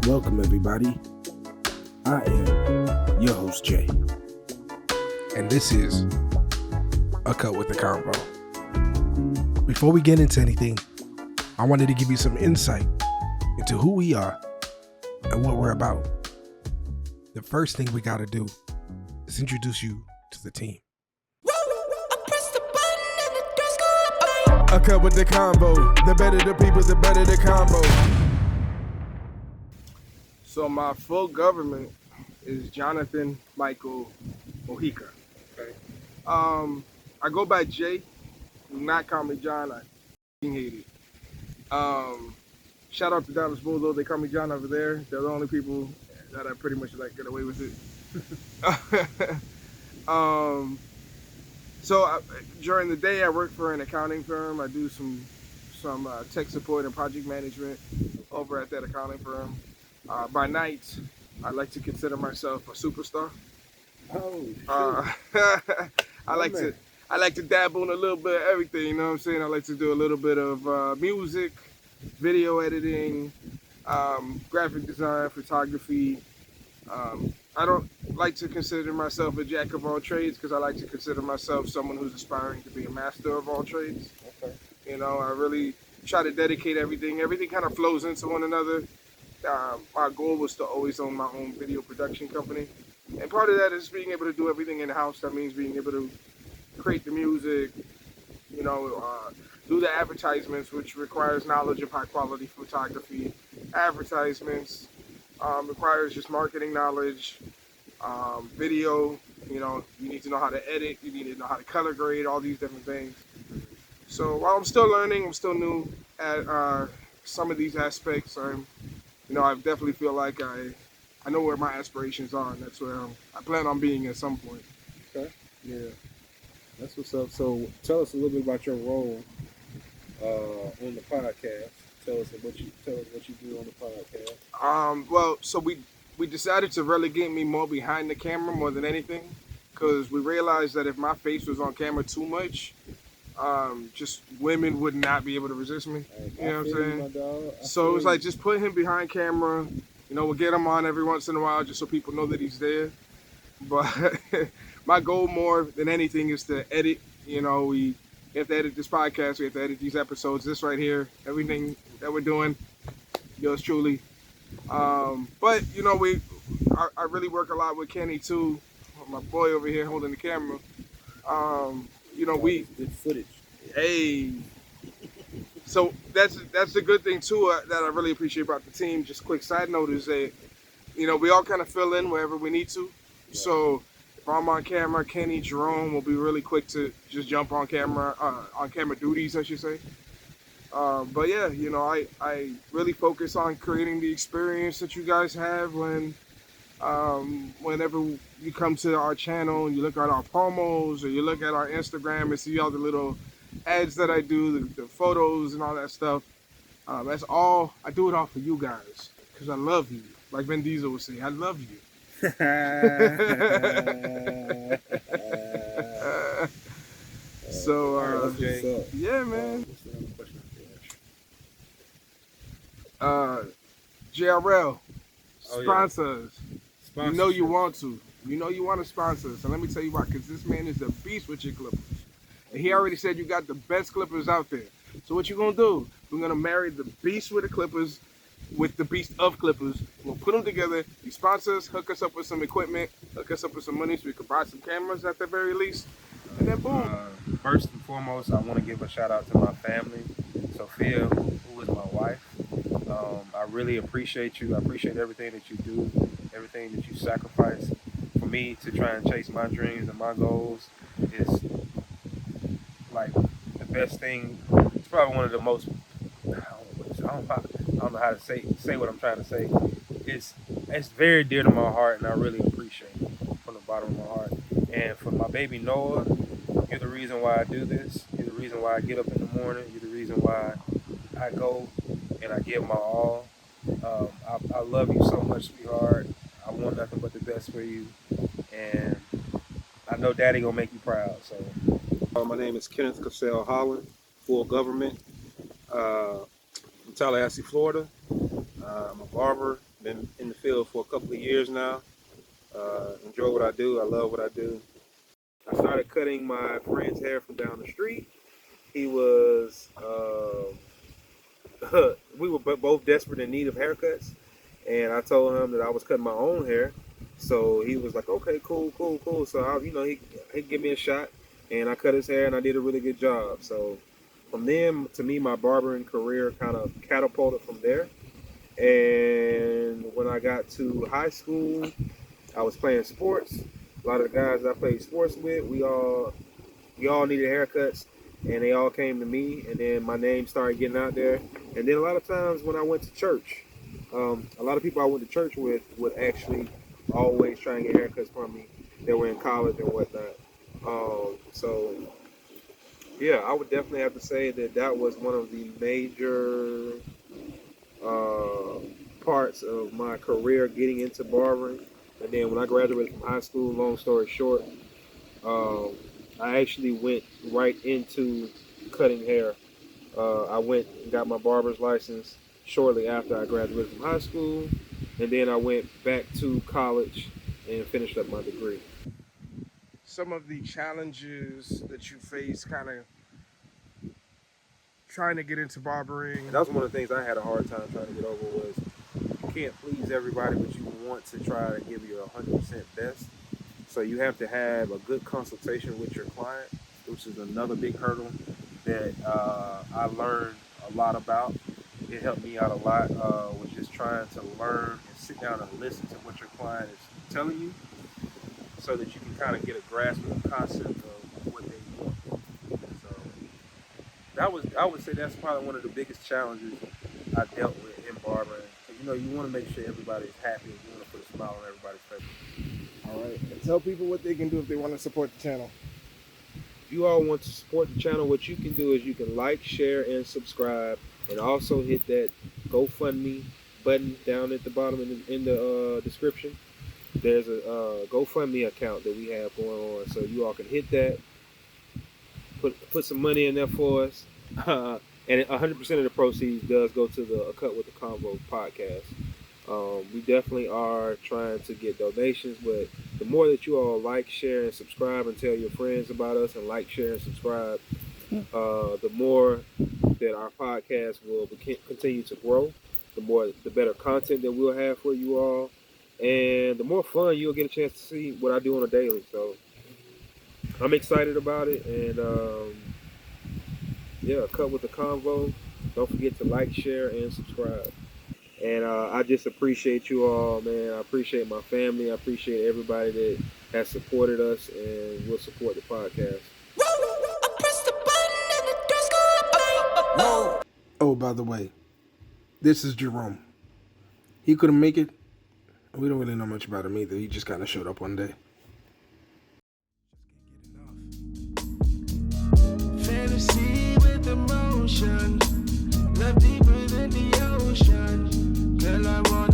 Welcome, everybody. I am your host, Jay. And this is A Cut with the Convo. Before we get into anything, I wanted to give you some insight into who we are and what we're about. The first thing we got to do is introduce you to the team. A Cut with the Convo. The better the people, the better the combo. So my full government is Jonathan Michael Mojica. Okay. I go by Jay. Do not call me John. I hate it. Shout out to Dallas Bulldogs. They call me John over there. They're the only people that I pretty much like get away with it. During the day, I work for an accounting firm. I do some tech support and project management over at that accounting firm. By night, I like to consider myself a superstar. Oh, I like to dabble in a little bit of everything. You know what I'm saying? I like to do a little bit of music, video editing, graphic design, photography. I don't like to consider myself a jack of all trades because I like to consider myself someone who's aspiring to be a master of all trades. Okay. You know, I really try to dedicate everything. Everything kind of flows into one another. My goal was to always own my own video production company. And part of that is being able to do everything in-house. That means being able to create the music, you know, do the advertisements, which requires knowledge of high-quality photography. Advertisements requires just marketing knowledge. Video, you know, you need to know how to edit. You need to know how to color grade, all these different things. So while I'm still learning, I'm still new at some of these aspects. I definitely feel like I know where my aspirations are, and that's where I plan on being at some point. Okay. Yeah. That's what's up. So tell us a little bit about your role on the podcast. Tell us what you do on the podcast. So we decided to relegate me more behind the camera more than anything, because we realized that if my face was on camera too much, just women would not be able to resist me. You know what I'm saying? So it was like, just put him behind camera. You know, we'll get him on every once in a while just so people know that he's there. But my goal more than anything is to edit. You know, we have to edit this podcast. We have to edit these episodes. This right here, everything that we're doing, yours truly. But, you know, I really work a lot with Kenny too. My boy over here holding the camera. You know, good footage. Hey. So that's the good thing too that I really appreciate about the team. Just quick side note is that, you know, we all kind of fill in wherever we need to. Yeah. So if I'm on camera, Kenny, Jerome will be really quick to just jump on camera duties, I should say. But yeah, you know, I really focus on creating the experience that you guys have whenever you come to our channel and you look at our promos or you look at our Instagram and see all the little ads that I do, the photos and all that stuff. That's all. I do it all for you guys because I love you. Like Vin Diesel would say, I love you. So, yeah, man. JRL, sponsor us. You know you want to. You know you want to sponsor us. And let me tell you why, because this man is a beast with your clippers. And he already said you got the best clippers out there. So what you going to do? We're going to marry the beast with the clippers with the beast of clippers. We'll put them together. You sponsor us, hook us up with some equipment, hook us up with some money so we could buy some cameras at the very least. And then boom. First and foremost, I want to give a shout out to my family, Sophia, who is my wife. I really appreciate you. I appreciate everything that you do, everything that you sacrifice for me to try and chase my dreams and my goals. Is like the best thing. It's probably one of the most. I don't know how to say what I'm trying to say. It's very dear to my heart, and I really appreciate it from the bottom of my heart. And for my baby Noah, you're the reason why I do this. You're the reason why I get up in the morning. You're the reason why I go and I give my all. I love you so much, sweetheart. I want nothing but the best for you, and I know Daddy gonna make you proud. So, my name is Kenneth Cassell Holland, full government, from Tallahassee, Florida. I'm a barber, Been in the field for a couple of years now. Enjoy what I do. I love what I do. I started cutting my friend's hair from down the street. He was, we were both desperate in need of haircuts, and I told him that I was cutting my own hair. So he was like, "Okay, cool, cool, cool." So he gave me a shot, and I cut his hair, and I did a really good job. So from then, to me, my barbering career kind of catapulted from there. And when I got to high school, I was playing sports. A lot of the guys I played sports with, we all needed haircuts, and they all came to me. And then my name started getting out there. And then a lot of times when I went to church, a lot of people I went to church with would actually always try and get haircuts from me. They were in college and whatnot. So yeah, I would definitely have to say that was one of the major parts of my career, getting into barbering. And then when I graduated from high school, long story short, I actually went right into cutting hair. I went and got my barber's license shortly after I graduated from high school, and then I went back to college and finished up my degree. Some of the challenges that you face kind of trying to get into barbering. And that was one of the things I had a hard time trying to get over was you can't please everybody, but you want to try to give your 100% best. So you have to have a good consultation with your client, which is another big hurdle that I learned a lot about. It helped me out a lot, was just trying to learn and sit down and listen to what your client is telling you so that you can kind of get a grasp of the concept of what they want. So I would say that's probably one of the biggest challenges I dealt with in barbering. You know, you want to make sure everybody's happy and you want to put a smile on everybody's face. All right. And tell people what they can do if they want to support the channel. If you all want to support the channel, what you can do is you can like, share, and subscribe, and also hit that GoFundMe button down at the bottom in the description. There's a GoFundMe account that we have going on, so you all can hit that, put some money in there for us, and 100% of the proceeds does go to the A Cut with the Convo podcast. We definitely are trying to get donations, but the more that you all like, share, and subscribe, and tell your friends about us, and like, share, and subscribe, the more that our podcast will continue to grow, the better content that we'll have for you all, and the more fun you'll get a chance to see what I do on a daily. So I'm excited about it, and yeah, Cut with the Convo. Don't forget to like, share, and subscribe. And I just appreciate you all, man. I appreciate my family. I appreciate everybody that has supported us and will support the podcast. Oh, by the way, this is Jerome. He couldn't make it. We don't really know much about him either. He just kind of showed up one day. Fantasy with emotion, love deeper than the ocean. Girl, I want